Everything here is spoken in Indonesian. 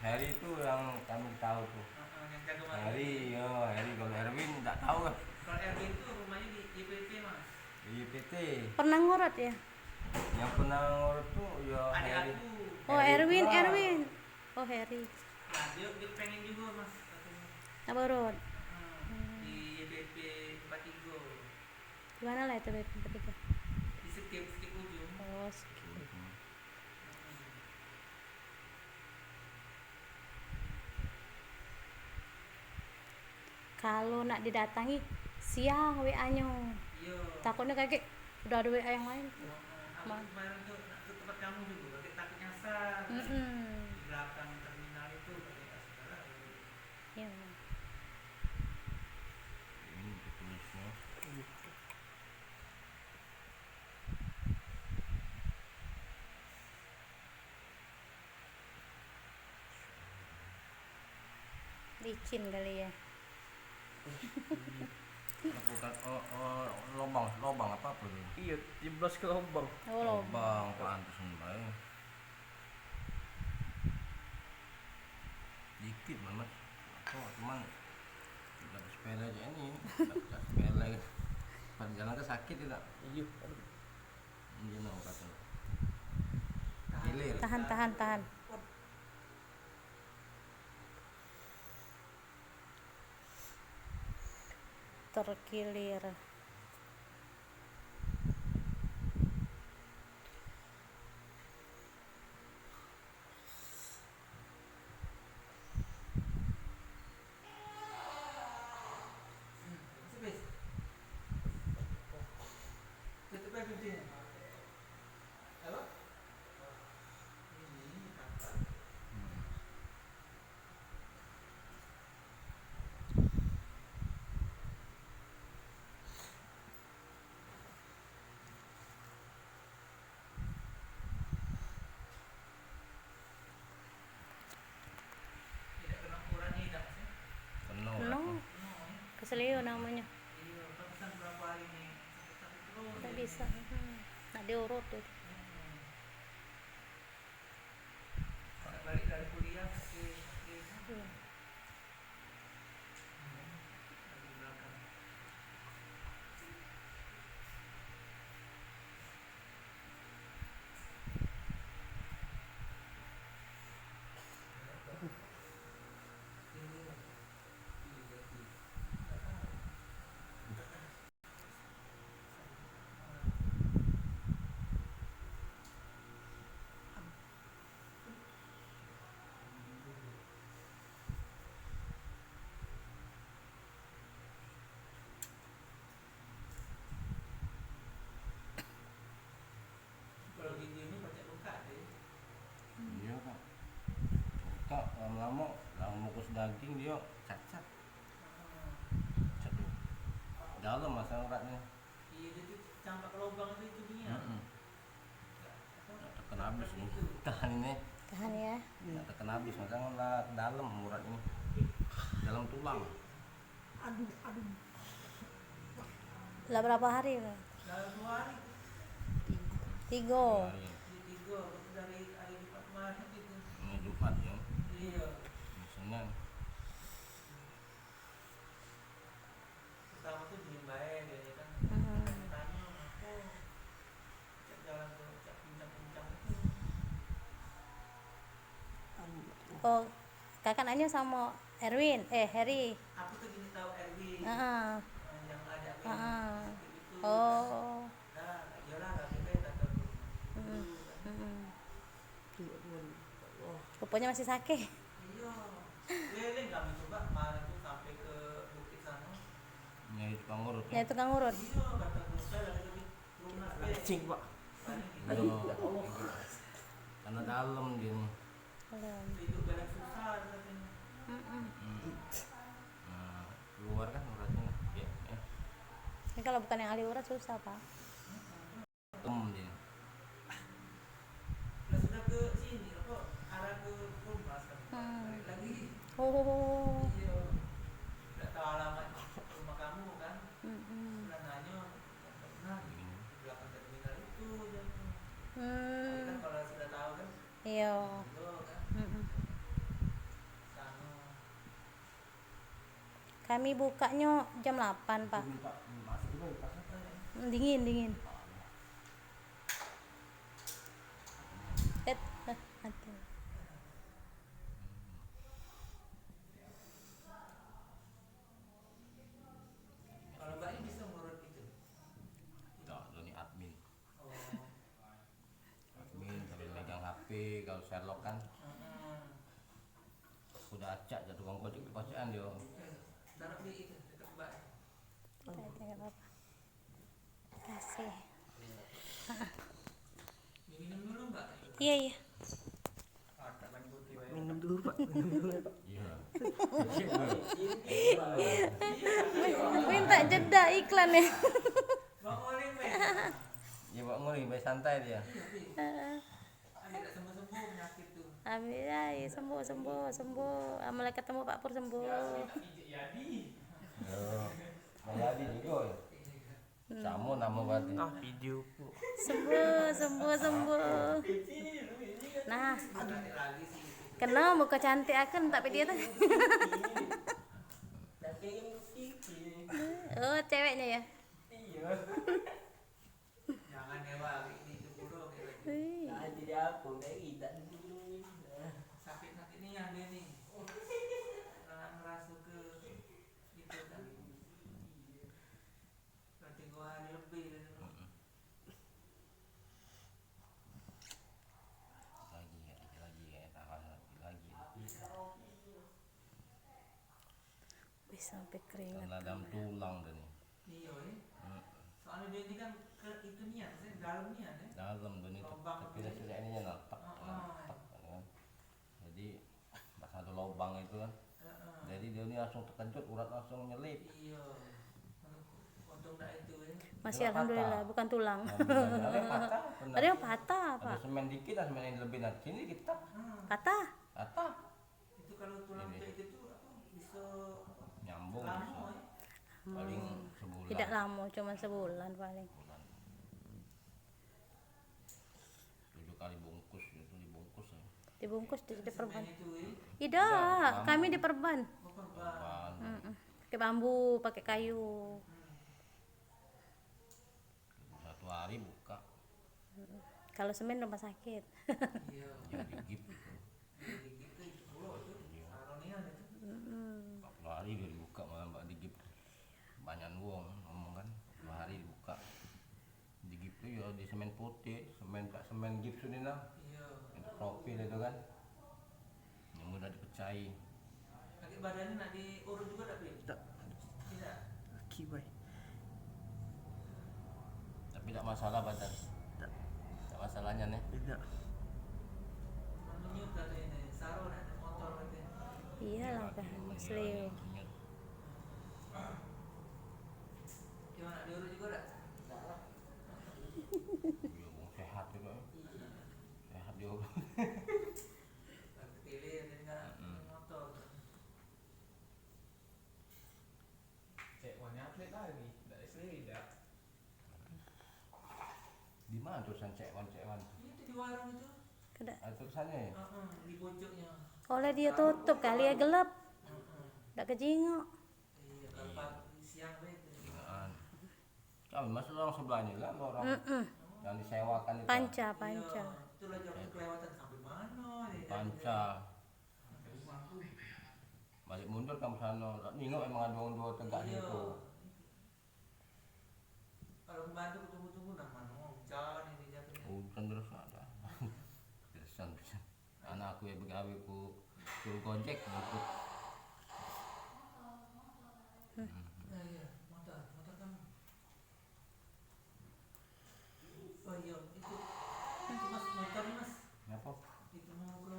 Harry itu yang kami tahu tuh. Yang jaga malam. Harry, ya Harry. Kalau Erwin nggak tahu kan. Kalau Erwin itu rumahnya di IPT mas. Di PT. Pernah ngurut ya? Yang pernah ngurut tuh ya Adik Harry. aku. Oh Harry Erwin, pula. Erwin. Oh Harry. Nah dia pengen juga mas katanya. Apa urut? Di IPP 43. Gimana lah itu BP ketiga? Di skip ujung. Oh, skip. Kalau nak didatangi siang WA-nya. Iya. Takutnya kayak udah ada WA yang lain. Aku kemarin tuh ke tempat kamu juga pakai takut nyasar. Di belakang terminal itu pakai asal. Iya. Ini ditulisnya. Licin kali ya. Bukan lobang apa tuh? Iya, jeblos ke lubang. Oh lobang. Lobang pantas bae. Dikit banget. Kok cuman tidak sepele aja ini. Tidak sepele. Pada jalan ke sakit tidak? Iya. Ini no kata. Hilir. Tahan. Terkilir. Tutup aja pintunya. Halo? Ini kakak. Tidak kena ukuran ini tak sih? Penuh. Penuh. Keselio namanya. Iya, pesan berapa hari nih? Sakit terus. Nggak bisa. Nak diurut tuh. Balik dari kuliah sakit. Iya. Di belakang. Kalau gini ini banyak luka deh. Iya kak. Kak lama-lama kukus daging dia cacat. Cacat. Dalam masa uratnya. Iya dia tuh campak ke lubang itu dia. Tekan habis nih. Tahan ini. Tahan ya. Tekan habis masa lah dalam urat ini. Dalam tulang. Lah berapa hari? Dalam 2 hari. 3. Hari. Di 3 dari hari Jumat kemarin itu. Ini Jumat ya. Iya. Ini Senin. Pertama tuh belum baik dia kan. Tanya aku cek jalan ke cek pincang-pincang itu. Oh, kakak nanya sama Erwin, Harry. Aku tuh gini tahu Erwin. Heeh. Yang ada itu. Oh. Nah, iyalah tapi beda tuh. Rupanya masih sakit. Iya. Keliling kami coba kemarin tuh sampai ke bukit sana. Nyari tukang urut Ya ya. tukang urut. Iya, kata saya lagi lunas deh. Cing, Pak. Iya. Karena dalam dia nih. Hidup banyak susah katanya. Nah, keluar kan uratnya. Ya. Ini kalau bukan yang ahli urat susah pak. Dia. Lah sudah ke sini apa arah ke Polmas kan. Balik lagi. Oh. Iya. Enggak tahu alamat rumah kamu kan. Sudah nanya enggak pernah di belakang terminal itu jatuh. Tapi kan kalau sudah tahu kan. Iya. Iya kan. Kami bukanya jam 8, Pak. Minta masuk dulu di pasar. Dingin, dingin. Hati. Kalau Mbak ini bisa ngurut gitu. Tidak, ini admin. Oh. Admin sambil megang HP. Kalau Sherlock kan udah acak jatuh tukang ojek di pasean dia. Taruh di itu dekat Mbak. Tidak apa-apa. Kasih. Minum dulu Mbak. Iya, iya. Minum dulu Pak. Minum dulu ya Pak. Iya. Minta jeda iklan ya. Bang Oling, Mbak. Ya Pak Nguli, baik santai dia. Ada tak sembuh-sembuh penyakit tuh. Amin ya, sembuh, sembuh, sembuh. Mulai ketemu Pak Pur sembuh. Oh, jadi juga ya. Kamu nama berarti. Ah video Bu. Sembuh, sembuh, sembuh. Nah, Nanti lagi sih. kenal muka cantik akan tapi dia tuh. Oh, ceweknya ya. Jangan ya Mbak, ini itu buruk ya. Wih. Sakit nanti nih yang dia nih. Merasuk ke itu kan. Berarti 2 hari lebih dari dulu. Lagi ya, tahan lagi. Wih, sampai keringat. Karena dalam tulang dan Iya ya. Soalnya dia ini kan ke itu niat, saya dalam niat ya. dalam dan itu Lubang tapi itu. saya ini natak, kan. Jadi pas ada lubang itu kan. Jadi dia ini langsung terkejut, urat langsung nyelip. Iya. Untung tak itu ya. Masih Dia alhamdulillah patah. bukan tulang. Ada yang patah, benar. Ada yang patah, Ada Pak. semen dikit, ada semen yang lebih nanti sini kita Patah. patah, Itu kalau tulang Ini. kayak gitu apa bisa nyambung lama bisa. ya. Paling sebulan. Tidak lama, cuma sebulan paling. Sebulan. 7 kali bungkus itu dibungkus ya. Dibungkus di perban. Semen itu ya. Tidak, kami di perban. Oh, korban. Korban. Pakai bambu, pakai kayu. 1 hari buka, Kalau semen rumah sakit. Iya. ya digigit gitu. Jadi gitu itu dulu itu. Saronian itu. 40 hari dia dibuka malah mbak digip. Banyak wong ngomong kan 2 hari dibuka. Digip itu ya di semen putih, semen gips ini nah. Iya. Itu profil itu kan. Yang mudah dipercayai. Nanti badannya nak diurut juga tak, Bin? Tak. Tidak. Laki Bay. Tapi tak masalah badan. Tak. Tak masalahnya nih. Tidak. Menyut katanya ini. Saro nak ada motor katanya. Iyalah kan, muslim. Gimana diurut juga tak? Ya wong sehat juga. Sehat dia. Lagi pilih dan nggak motor. Cek warna atlet lagi, tidak istri tidak. Di mana tulisan cekwan? Itu di warung itu. Kada- Ada tulisannya ya? Di pojoknya. Oleh dia tutup kali ya gelap. Tak kejingok. Iya, kalau pagi siang deh itu. Binaan. Kami masih orang sebelahnya lah orang yang disewakan itu. Panca, Iya, panca. itu lagi aku kelewatan sampai mana ya. Panca. Balik mundur kamu sana. Nengok emang ada orang dua tegak Iya. gitu. Kalau membantu tunggu-tunggu nah mana mau jalan ini jatuhnya. Hujan terus ada. Terusan. Anak aku ya begawe ku suruh gojek ngikut. Nah, iya, motor kamu. Oh iya, itu mas motor nih mas. Ngapa? Itu mau ke